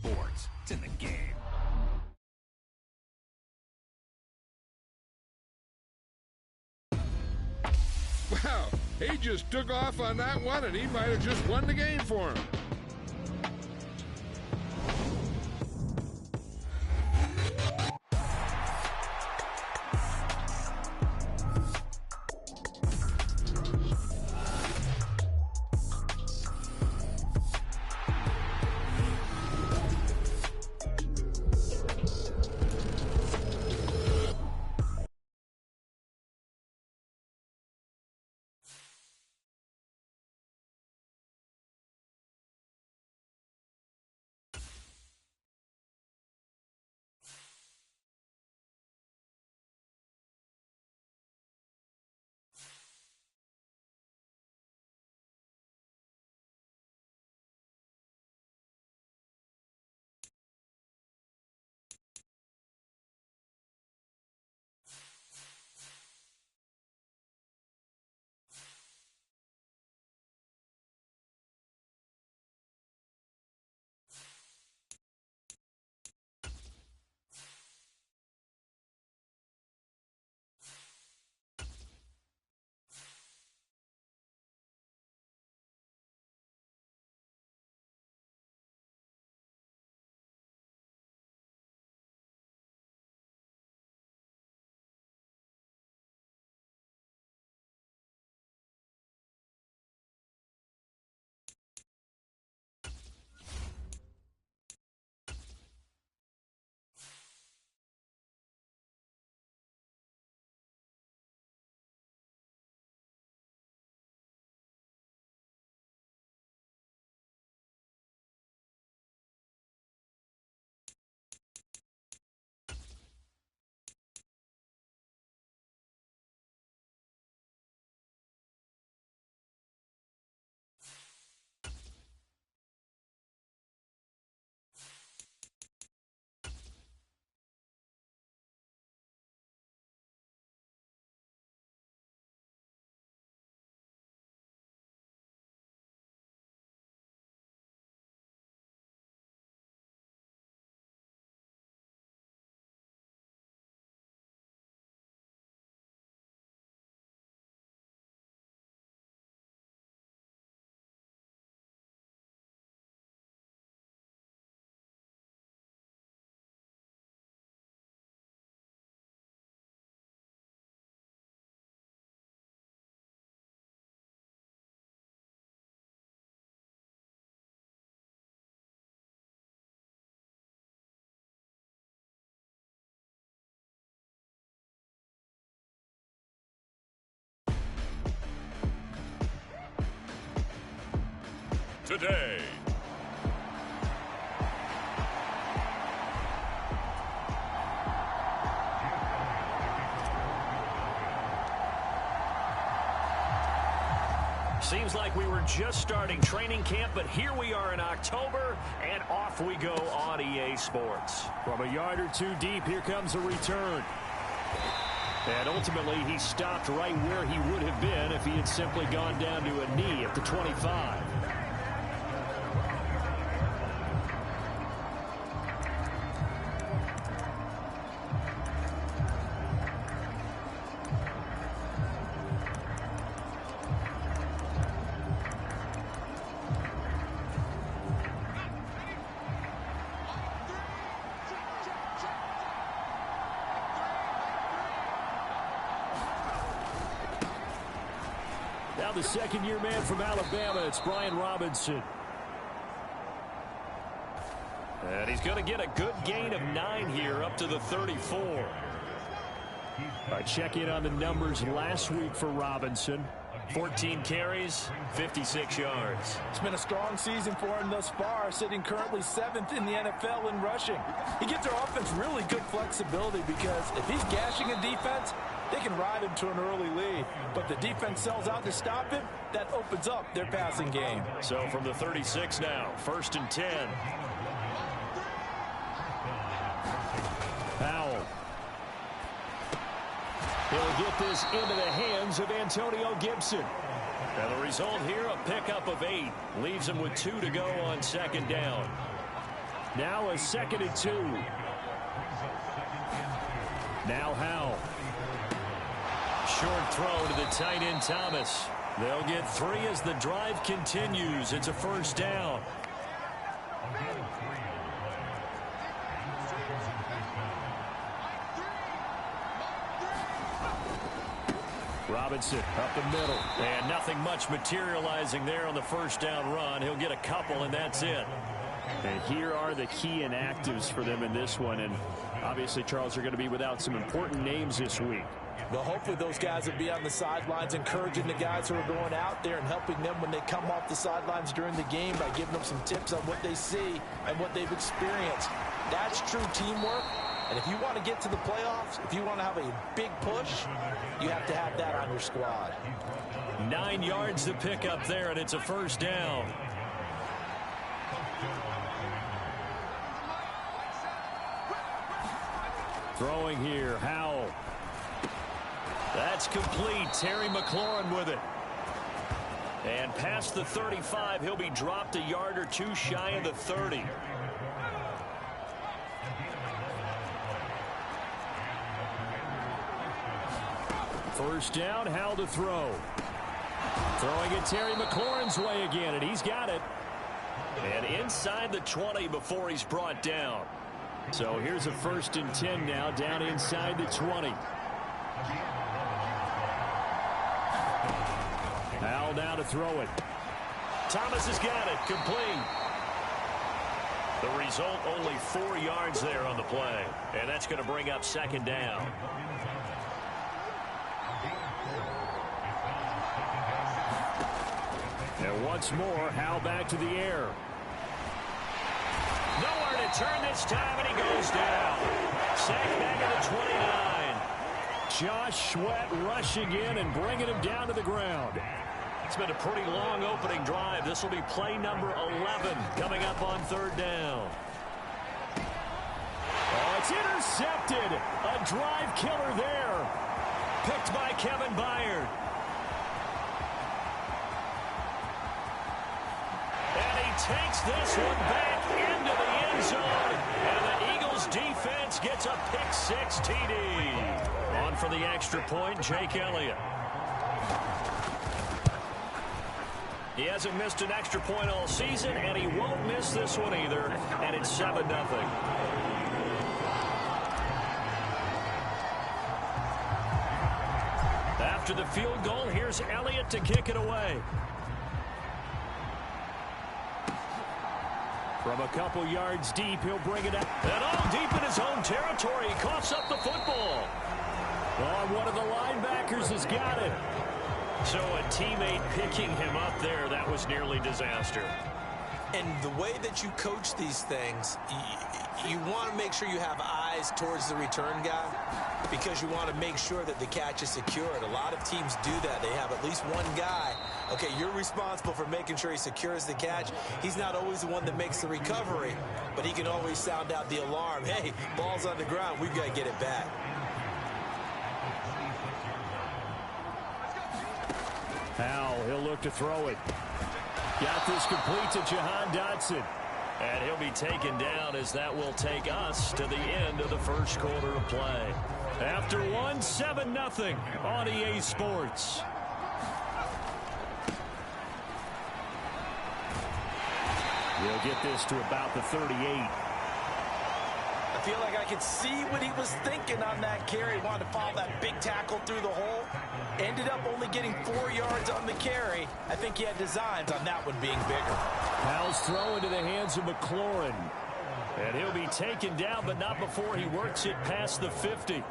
sports. It's in the game. Wow, he just took off on that one, and he might have just won the game for him. Today. Seems like we were just starting training camp, but here we are in October, and off we go on EA Sports. From a yard or two deep, here comes a return. And ultimately, he stopped right where he would have been if he had simply gone down to a knee at the 25. Now the second-year man from Alabama, it's Brian Robinson. And he's going to get a good gain of 9 here, up to the 34. Check in on the numbers last week for Robinson. 14 carries, 56 yards. It's been a strong season for him thus far, sitting currently 7th in the NFL in rushing. He gives their offense really good flexibility because if he's gashing a defense, they can ride him to an early lead. But the defense sells out to stop him, that opens up their passing game. So from the 36 now, 1st and 10. Powell. He'll get this into the hands of Antonio Gibson. And the result here, a pickup of 8. Leaves him with 2 to go on 2nd down. Now a 2nd and 2. Now Howell. Short throw to the tight end Thomas. They'll get 3 as the drive continues. It's a first down. Robinson up the middle. And nothing much materializing there on the first down run. He'll get a couple, and that's it. And here are the key inactives for them in this one. And obviously, Charles, are going to be without some important names this week. Well, hopefully those guys will be on the sidelines encouraging the guys who are going out there and helping them when they come off the sidelines during the game by giving them some tips on what they see and what they've experienced. That's true teamwork. And if you want to get to the playoffs, if you want to have a big push, you have to have that on your squad. 9 yards to pick up there, and it's a first down. Throwing here, Howell. That's complete. Terry McLaurin with it. And past the 35, he'll be dropped a yard or 2 shy of the 30. First down, Howell to throw. Throwing it Terry McLaurin's way again, and he's got it. And inside the 20 before he's brought down. So here's a 1st and 10 now, down inside the 20. Howell now to throw it. Thomas has got it, complete. The result, only 4 yards there on the play. And that's going to bring up 2nd down. And once more, Howell back to the air. Nowhere to turn this time, and he goes down. Sacked back at the 29. Josh Sweat rushing in and bringing him down to the ground. It's been a pretty long opening drive. This will be play number 11 coming up on 3rd down. Oh, it's intercepted. A drive killer there. Picked by Kevin Byard. And he takes this one back into the end zone. And the Eagles defense gets a pick-6 TD. On for the extra point, Jake Elliott. He hasn't missed an extra point all season, and he won't miss this one either. And it's 7-0. After the field goal, here's Elliott to kick it away. From a couple yards deep, he'll bring it up. And all deep in his own territory. He coughs up the football. Oh, one of the linebackers has got it. So a teammate picking him up there, that was nearly disaster. And the way that you coach these things, you want to make sure you have eyes towards the return guy because you want to make sure that the catch is secured. A lot of teams do that. They have at least one guy. Okay, you're responsible for making sure he secures the catch. He's not always the one that makes the recovery, but he can always sound out the alarm. Hey, ball's on the ground. We've got to get it back. Howell, he'll look to throw it. Got this complete to Jahan Dotson. And he'll be taken down as that will take us to the end of the first quarter of play. After one, 7-0 on EA Sports. We'll get this to about the 38. I feel like I could see what he was thinking on that carry. Wanted to follow that big tackle through the hole. Ended up only getting 4 yards on the carry. I think he had designs on that one being bigger. Howell's throw into the hands of McLaurin. And he'll be taken down, but not before he works it past the 50.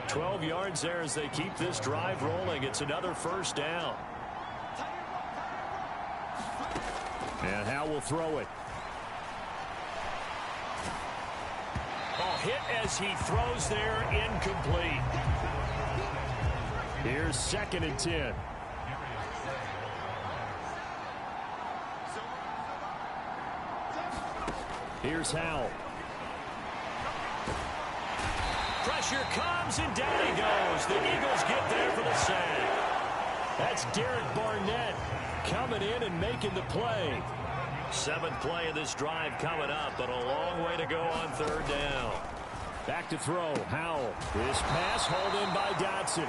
12 yards there as they keep this drive rolling. It's another first down. And Howell will throw it. Oh, hit as he throws there, incomplete. Here's 2nd and 10. Here's Howell. Pressure comes, and down he goes. The Eagles get there for the sack. That's Derek Barnett coming in and making the play. Seventh play of this drive coming up, but a long way to go on third down. Back to throw. Howell. This pass hauled in by Dotson.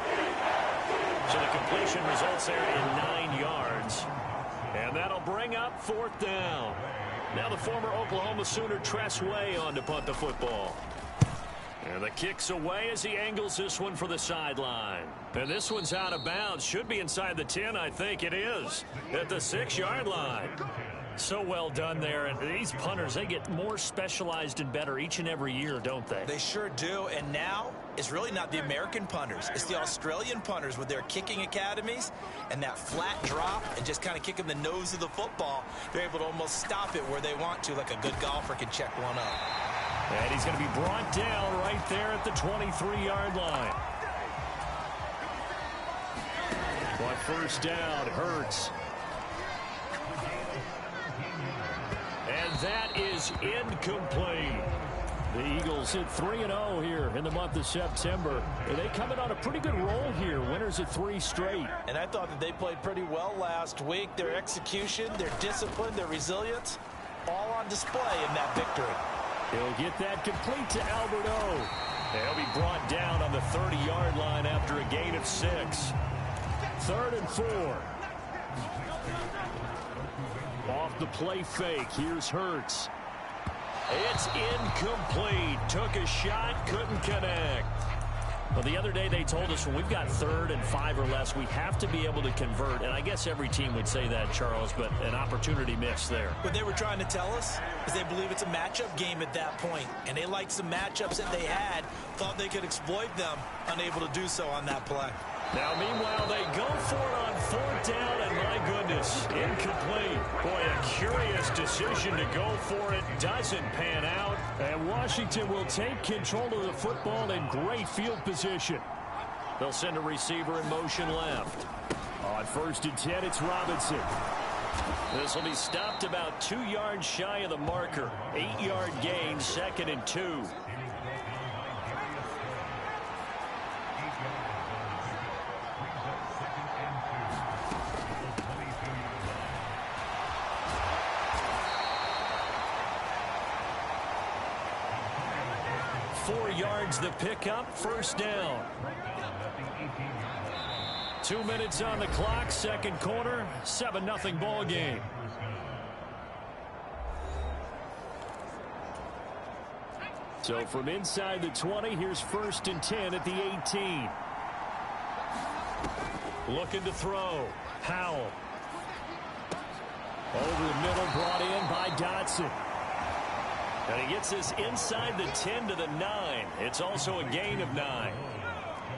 So the completion results there in 9 yards. And that'll bring up fourth down. Now the former Oklahoma Sooner Tress Way on to punt the football. And the kick's away as he angles this one for the sideline. And this one's out of bounds. Should be inside the 10, I think it is. At the 6-yard line. So well done there. And these punters, they get more specialized and better each and every year, don't they? They sure do. And now it's really not the American punters. It's the Australian punters with their kicking academies and that flat drop and just kind of kicking the nose of the football. They're able to almost stop it where they want to, like a good golfer can check one up. And he's going to be brought down right there at the 23-yard line. But first down, Hurts. And that is incomplete. The Eagles hit 3-0 here in the month of September. And they come in on a pretty good roll here. Winners of 3 straight. And I thought that they played pretty well last week. Their execution, their discipline, their resilience, all on display in that victory. He'll get that complete to Alberto. He'll be brought down on the 30-yard line after a gain of 6. 3rd and 4. Off the play fake. Here's Hurts. It's incomplete. Took a shot, couldn't connect. Well, the other day they told us when we've got 3rd and 5 or less, we have to be able to convert. And I guess every team would say that, Charles, but an opportunity missed there. What they were trying to tell us is they believe it's a matchup game at that point. And they liked some matchups that they had, thought they could exploit them, unable to do so on that play. Now, meanwhile, they go for it on 4th down, and my goodness, incomplete. Boy, a curious decision to go for it. Doesn't pan out. And Washington will take control of the football in great field position. They'll send a receiver in motion left. On 1st and 10, it's Robinson. This will be stopped about 2 yards shy of the marker. 8-yard gain, 2nd and 2. The pickup, first down. 2 minutes on the clock, 2nd quarter, 7-0 ball game. So from inside the 20, here's 1st and 10 at the 18. Looking to throw. Howell. Over the middle, brought in by Dotson. And he gets this inside the 10 to the 9. It's also a gain of 9.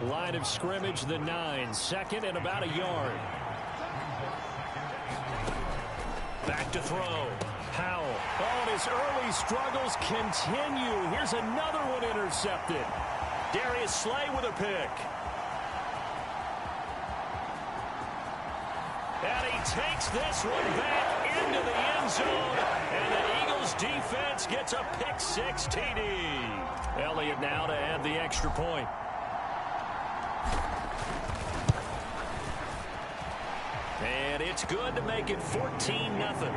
Line of scrimmage, the 9. 2nd and about a yard. Back to throw. Howell. Oh, and his early struggles continue. Here's another one intercepted. Darius Slay with a pick. And he takes this one back into the end zone. And the Eagles defense gets a pick-6 TD. Elliott now to add the extra point. And it's good to make it 14-0.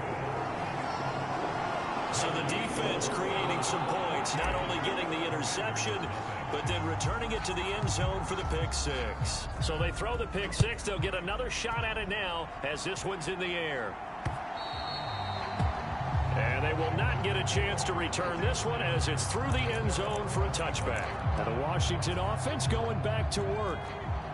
So the defense creating some points, not only getting the interception, but then returning it to the end zone for the pick-6. So they throw the pick-6. They'll get another shot at it now as this one's in the air. And they will not get a chance to return this one as it's through the end zone for a touchback. And the Washington offense going back to work.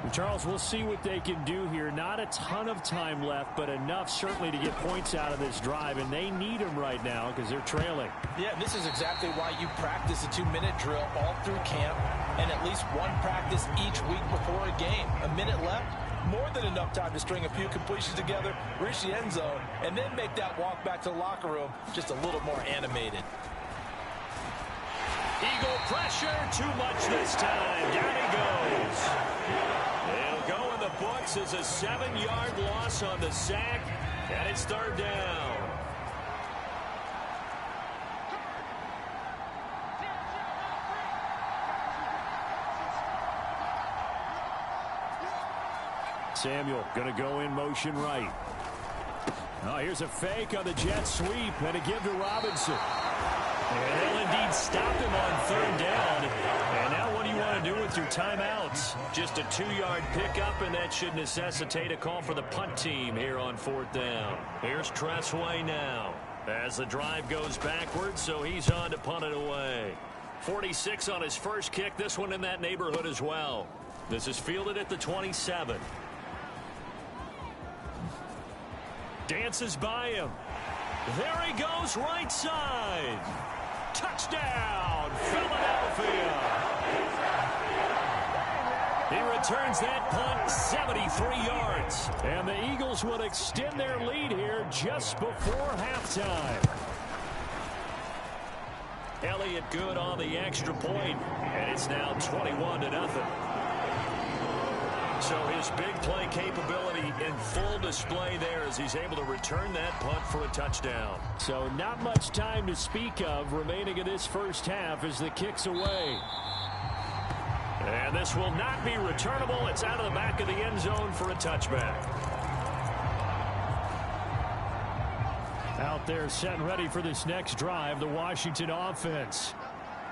And Charles, we'll see what they can do here. Not a ton of time left, but enough certainly to get points out of this drive. And they need them right now because they're trailing. Yeah, and this is exactly why you practice a 2-minute drill all through camp and at least one practice each week before a game. A minute left, more than enough time to string a few completions together, reach the end zone, and then make that walk back to the locker room just a little more animated. Eagle pressure, too much this time. Down he goes. It'll go in the books as a 7-yard loss on the sack, and it's 3rd down. Samuel going to go in motion right. Oh, here's a fake on the jet sweep and a give to Robinson. And they'll indeed stop him on third down. And now what do you want to do with your timeouts? Just a 2-yard pickup, and that should necessitate a call for the punt team here on fourth down. Here's Tressway now as the drive goes backwards, so he's on to punt it away. 46 on his first kick, this one in that neighborhood as well. This is fielded at the 27. Dances by him. There he goes, right side. Touchdown, Philadelphia. He returns that punt 73 yards. And the Eagles will extend their lead here just before halftime. Elliott good on the extra point, and it's now 21-0. So his big play capability in full display there as he's able to return that punt for a touchdown. So not much time to speak of remaining in this first half as the kick's away. And this will not be returnable. It's out of the back of the end zone for a touchback. Out there set and ready for this next drive, the Washington offense.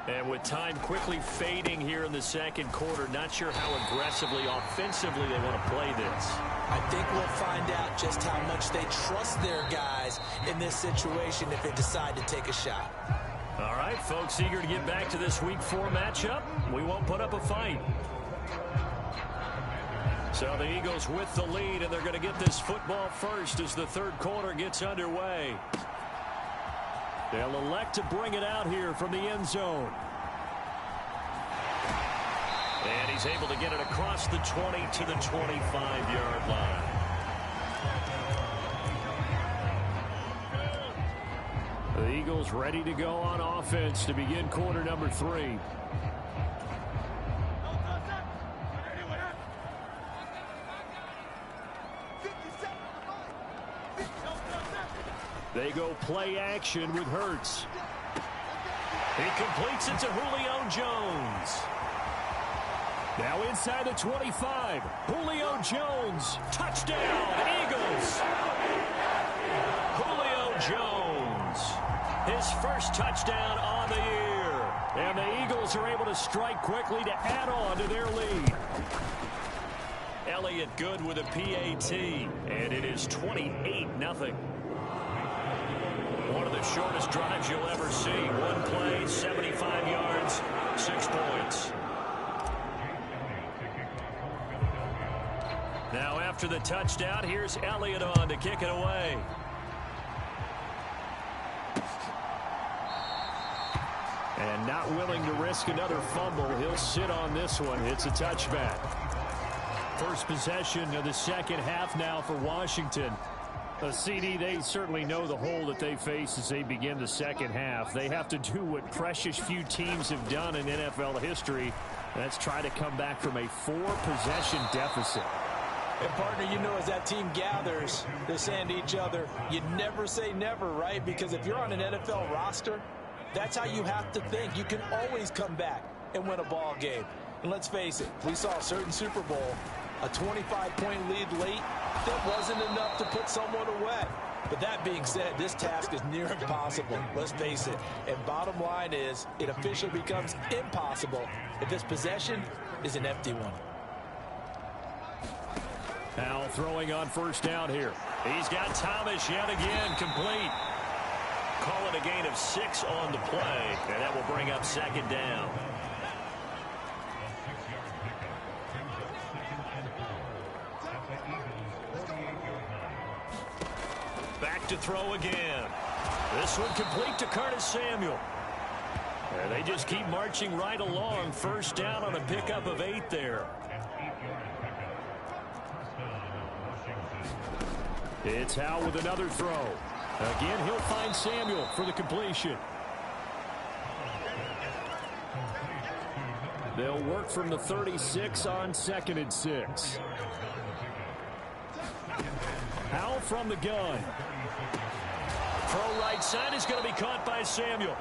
And with time quickly fading here in the second quarter, not sure how aggressively, offensively they want to play this. I think we'll find out just how much they trust their guys in this situation if they decide to take a shot. All right, folks, eager to get back to this Week 4 matchup. We won't put up a fight. So the Eagles with the lead, and they're going to get this football first as the third quarter gets underway. They'll elect to bring it out here from the end zone. And he's able to get it across the 20 to the 25-yard line. The Eagles ready to go on offense to begin quarter number 3. They go play action with Hurts. He completes it to Julio Jones. Now inside the 25. Julio Jones. Touchdown, Eagles. Julio Jones. His first touchdown on the year. And the Eagles are able to strike quickly to add on to their lead. Elliott good with a PAT. And it is 28-0. One of the shortest drives you'll ever see. One play, 75 yards, 6 points. Now after the touchdown, here's Elliott on to kick it away. And not willing to risk another fumble, he'll sit on this one. It's a touchback. First possession of the second half now for Washington. CD, they certainly know the hole that they face as they begin the second half. They have to do what precious few teams have done in NFL history. That's try to come back from a 4-possession deficit. And, partner, you know, as that team gathers, they're saying to each other, you never say never, right? Because if you're on an NFL roster, that's how you have to think. You can always come back and win a ball game. And let's face it, we saw a certain Super Bowl, a 25-point lead late. That wasn't enough to put someone away. But that being said, this task is near impossible. Let's face it. And bottom line is, it officially becomes impossible if this possession is an empty one. Now throwing on first down here. He's got Thomas yet again complete. Call it a gain of 6 on the play, and that will bring up second down. Back to throw again. This one complete to Curtis Samuel. And they just keep marching right along. First down on a pickup of 8 there. It's Howe with another throw. Again, he'll find Samuel for the completion. They'll work from the 36 on 2nd and 6. Howe from the gun. Throw right side is going to be caught by Samuel.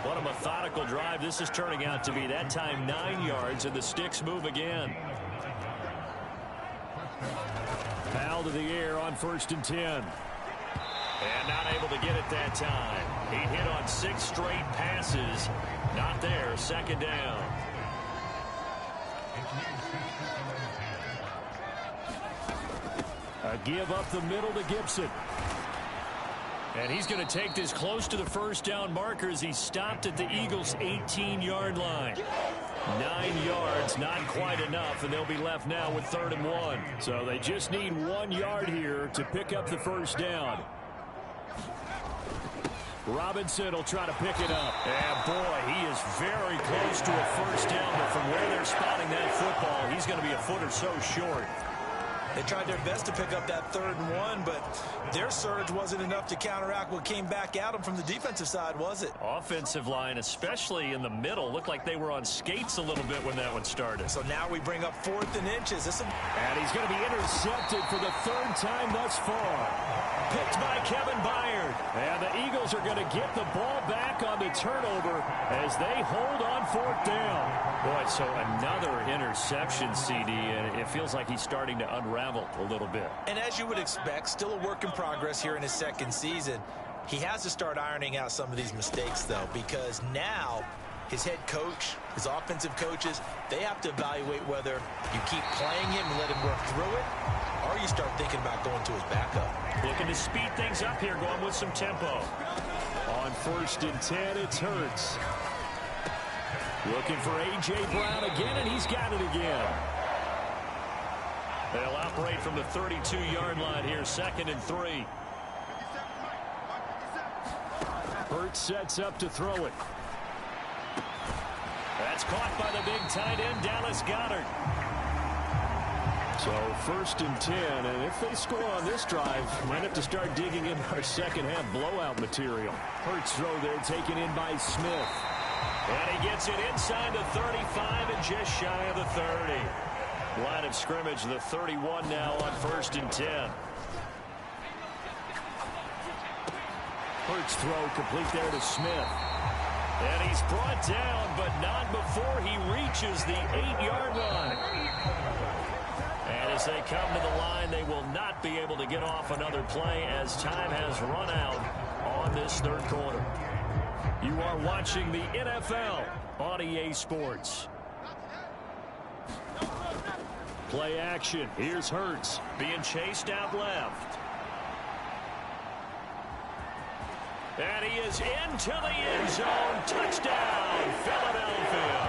What a methodical drive this is turning out to be. That time 9 yards, and the sticks move again. Foul to the air on 1st and 10. And not able to get it that time. He hit on 6 straight passes. Not there. Second down. A give up the middle to Gibson. And he's going to take this close to the first down marker as he stopped at the Eagles' 18-yard line. 9 yards, not quite enough, and they'll be left now with 3rd and 1. So they just need 1 yard here to pick up the first down. Robinson will try to pick it up. And boy, he is very close to a first down, but from where they're spotting that football, he's going to be a foot or so short. They tried their best to pick up that 3rd and 1, but their surge wasn't enough to counteract what came back at them from the defensive side, was it? Offensive line, especially in the middle, looked like they were on skates a little bit when that one started. So now we bring up 4th and inches. And he's going to be intercepted for the 3rd time thus far. Picked by Kevin Byard. And the Eagles are going to get the ball back on the turnover as they hold on 4th down. Boy, so another interception, CD, and it feels like he's starting to unravel a little bit. And as you would expect, still a work in progress here in his 2nd season. He has to start ironing out some of these mistakes, though, because now his head coach, his offensive coaches, they have to evaluate whether you keep playing him and let him work through it, or you start thinking about going to his backup. Looking to speed things up here, going with some tempo. On 1st and 10, it's Hurts. Looking for A.J. Brown again, and he's got it again. They'll operate from the 32-yard line here, 2nd and 3. Hurts sets up to throw it. That's caught by the big tight end, Dallas Goedert. So 1st and 10, and if they score on this drive, might have to start digging in our second-half blowout material. Hurts throw there, taken in by Smith. And he gets it inside the 35 and just shy of the 30. Line of scrimmage, the 31 now on 1st and 10. Hurts throw complete there to Smith. And he's brought down, but not before he reaches the 8-yard line. And as they come to the line, they will not be able to get off another play as time has run out on this 3rd quarter. You are watching the NFL on EA Sports. Play action. Here's Hurts. Being chased out left. And he is into the end zone. Touchdown, Philadelphia.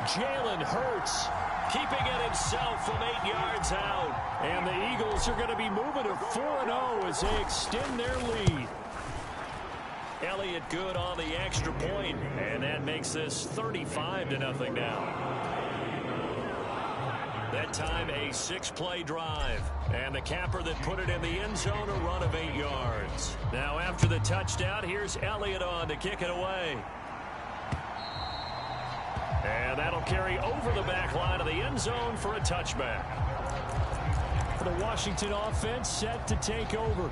Jalen Hurts keeping it himself from 8 yards out. And the Eagles are going to be moving to 4-0 as they extend their lead. Elliott good on the extra point, and that makes this 35-0 now. That time a 6-play drive, and the capper that put it in the end zone, a run of 8 yards. Now after the touchdown, here's Elliott on to kick it away. And that'll carry over the back line of the end zone for a touchback. For the Washington offense set to take over.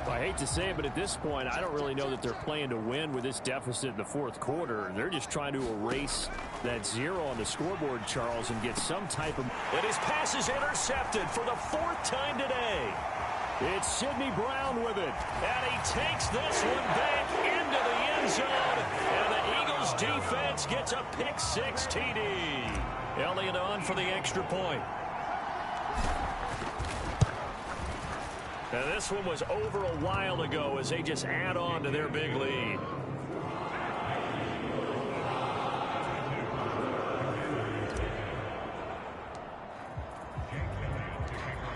I hate to say it, but at this point, I don't really know that they're playing to win with this deficit in the 4th quarter. They're just trying to erase that 0 on the scoreboard, Charles, and get some type of... And his pass is intercepted for the 4th time today. It's Sidney Brown with it. And he takes this one back into the end zone. And the Eagles defense gets a pick-6 TD. Elliott on for the extra point. Now this one was over a while ago as they just add on to their big lead.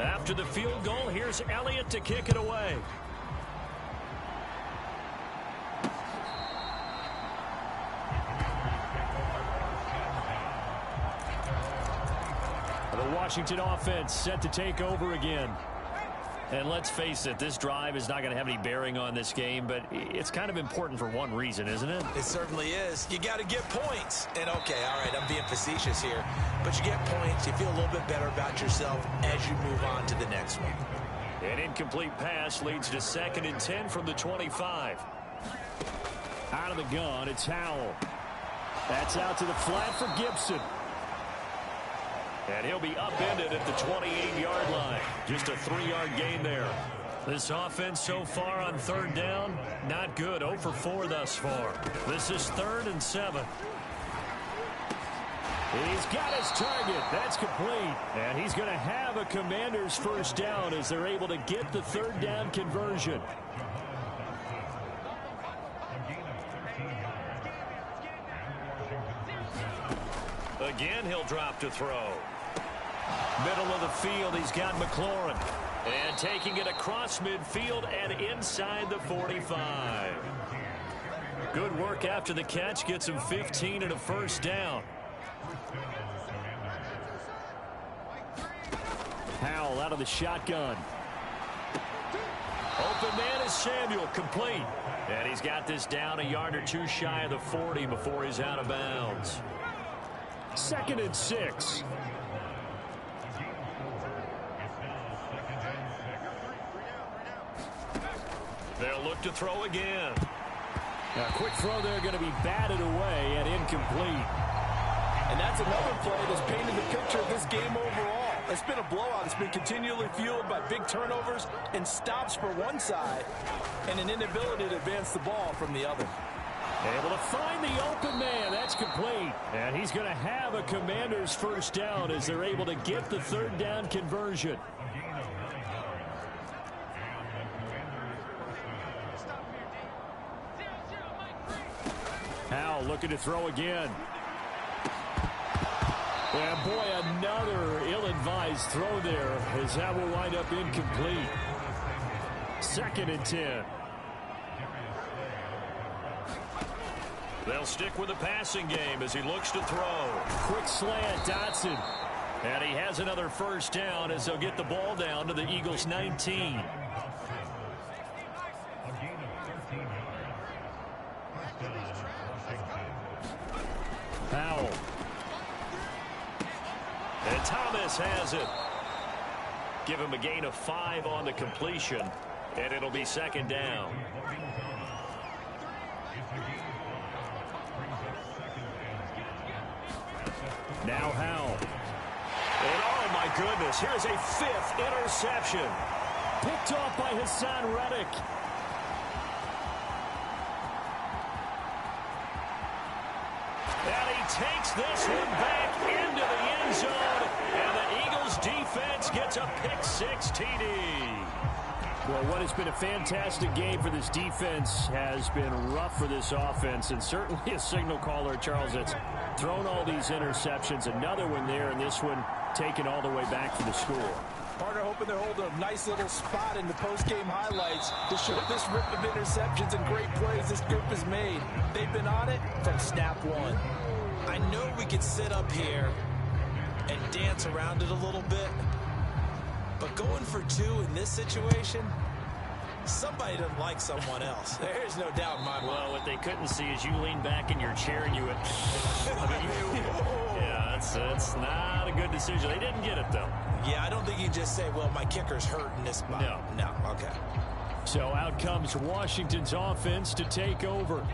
After the field goal, here's Elliott to kick it away. The Washington offense set to take over again. And let's face it, this drive is not going to have any bearing on this game, but it's kind of important for one reason, isn't it? It certainly is. You got to get points. And, okay, all right, I'm being facetious here. But you get points, you feel a little bit better about yourself as you move on to the next one. An incomplete pass leads to 2nd and 10 from the 25. Out of the gun, it's Howell. That's out to the flat for Gibson. And he'll be upended at the 28-yard line. Just a 3-yard gain there. This offense so far on third down, not good. 0 for 4 thus far. This is 3rd and 7. He's got his target. That's complete. And he's going to have a Commanders first down as they're able to get the third down conversion. Again, he'll drop to throw. Middle of the field, he's got McLaurin. And taking it across midfield and inside the 45. Good work after the catch. Gets him 15 and a first down. Howell out of the shotgun. Open man is Samuel, complete. And he's got this down a yard or two shy of the 40 before he's out of bounds. 2nd and 6. They'll look to throw again. A quick throw there, going to be batted away and incomplete. And that's another play that's painted the picture of this game overall. It's been a blowout. It's been continually fueled by big turnovers and stops for one side and an inability to advance the ball from the other. Able to find the open man. That's complete. And he's going to have a Commanders first down as they're able to get the third down conversion. Howell looking to throw again. And boy, another ill-advised throw there as that will wind up incomplete. 2nd and 10. They'll stick with the passing game as he looks to throw. Quick slant, Dotson. And he has another first down as they'll get the ball down to the Eagles' 19. Howell. And Thomas has it. Give him a gain of 5 on the completion, and it'll be 2nd down. Now Howell. And oh my goodness, here's a 5th interception. Picked off by Hassan Reddick. And he takes this one back into the end zone. And the Eagles defense gets a pick-6 TD. Well, what has been a fantastic game for this defense has been rough for this offense, and certainly a signal caller, Charles, that's thrown all these interceptions. Another one there, and this one taken all the way back for the score. Partner hoping they're holding a nice little spot in the post-game highlights to show this rip of interceptions and great plays this group has made. They've been on it from snap one. I know we could sit up here and dance around it a little bit, but going for 2 in this situation, somebody doesn't like someone else. There's no doubt in my mind. Well, what they couldn't see is you lean back in your chair and you went, yeah, that's not a good decision. They didn't get it, though. Yeah, I don't think you just say, well, my kicker's hurt in this spot. No, okay. So out comes Washington's offense to take over.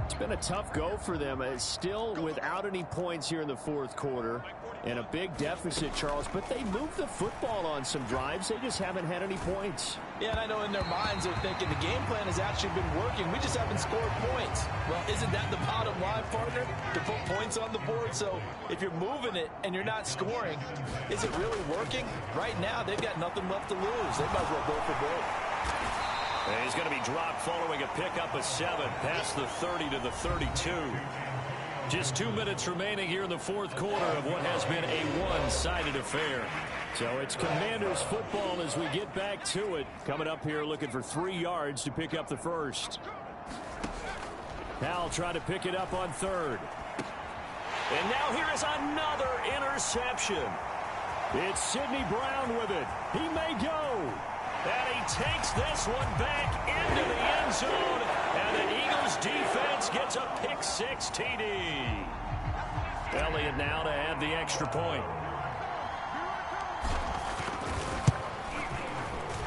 It's been a tough go for them. It's still without any points here in the 4th quarter and a big deficit, Charles, but they moved the football on some drives. They just haven't had any points. Yeah, and I know in their minds they're thinking the game plan has actually been working. We just haven't scored points. Well, isn't that the bottom line, partner? To put points on the board. So if you're moving it and you're not scoring, is it really working? Right now, they've got nothing left to lose. They might as well go for broke. And he's going to be dropped following a pickup of 7 past the 30 to the 32. Just 2 minutes remaining here in the 4th quarter of what has been a one-sided affair. So it's Commanders football as we get back to it. Coming up here looking for 3 yards to pick up the first. Howell trying to pick it up on 3rd. And now here is another interception. It's Sidney Brown with it. He may go. And he takes this one back into the end zone. And the Eagles defense gets a pick-6 TD. Elliott now to add the extra point.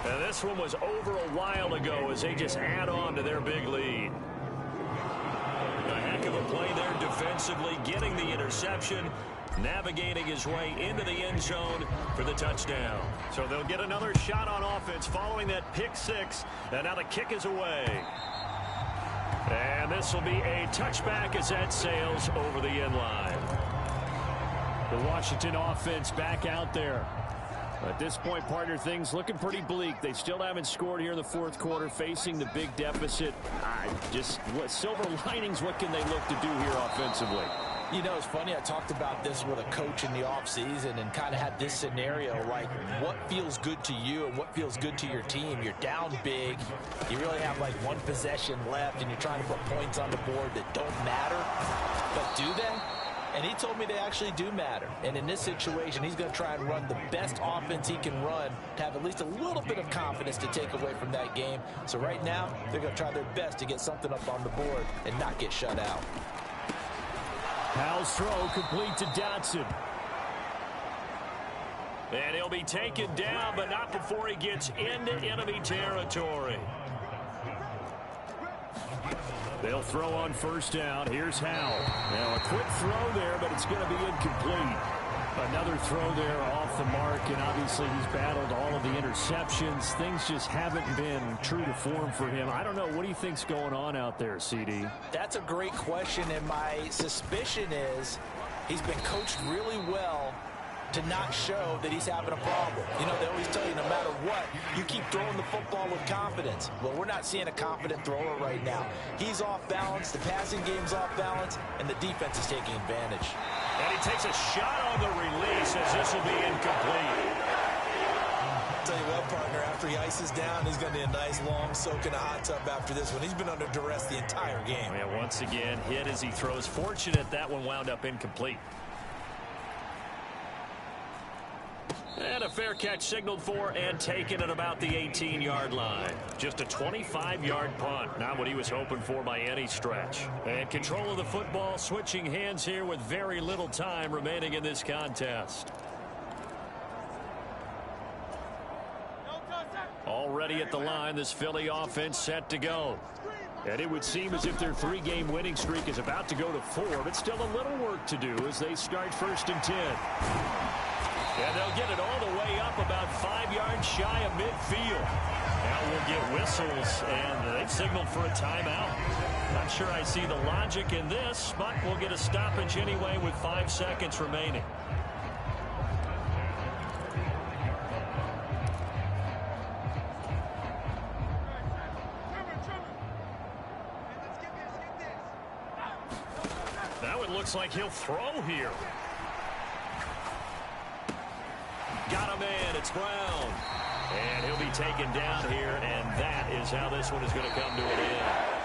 And this one was over a while ago as they just add on to their big lead. A heck of a play play there defensively, getting the interception, navigating his way into the end zone for the touchdown. So they'll get another shot on offense following that pick six. And now the kick is away. And this will be a touchback as that sails over the end line. The Washington offense back out there. At this point, partner, things looking pretty bleak. They still haven't scored here in the fourth quarter, facing the big deficit. Just what silver linings, what can they look to do here offensively? You know, it's funny, I talked about this with a coach in the offseason and kind of had this scenario, like what feels good to you and what feels good to your team. You're down big. You really have like one possession left and you're trying to put points on the board that don't matter. But do they? And he told me they actually do matter. And in this situation, he's going to try and run the best offense he can run to have at least a little bit of confidence to take away from that game. So right now, they're going to try their best to get something up on the board and not get shut out. Powell's throw complete to Dotson. And he'll be taken down, but not before he gets into enemy territory. They'll throw on first down. Here's Howell. Now a quick throw there, but it's going to be incomplete. Another throw there off the mark, and obviously he's battled all of the interceptions. Things just haven't been true to form for him. I don't know. What do you think's going on out there, CD? That's a great question, and my suspicion is he's been coached really well to not show that he's having a problem. You know, they always tell you no matter what, you keep throwing the football with confidence. Well, we're not seeing a confident thrower right now. He's off balance, the passing game's off balance, and the defense is taking advantage. And he takes a shot on the release as this will be incomplete. Tell you what, partner, after he ices down, he's going to need a nice long soak in a hot tub after this one. He's been under duress the entire game. Yeah, once again, hit as he throws. Fortunate that one wound up incomplete. And a fair catch signaled for and taken at about the 18-yard line. Just a 25-yard punt. Not what he was hoping for by any stretch. And control of the football switching hands here with very little time remaining in this contest. Already at the line, this Philly offense set to go. And it would seem as if their three-game winning streak is about to go to 4, but still a little work to do as they start 1st and 10. And they'll get it all the way up about 5 yards shy of midfield. Now we'll get whistles, and they've signaled for a timeout. Not sure I see the logic in this, but we'll get a stoppage anyway with 5 seconds remaining. Now it looks like he'll throw here. Got a man, it's Brown. And he'll be taken down here, and that is how this one is going to come to an end.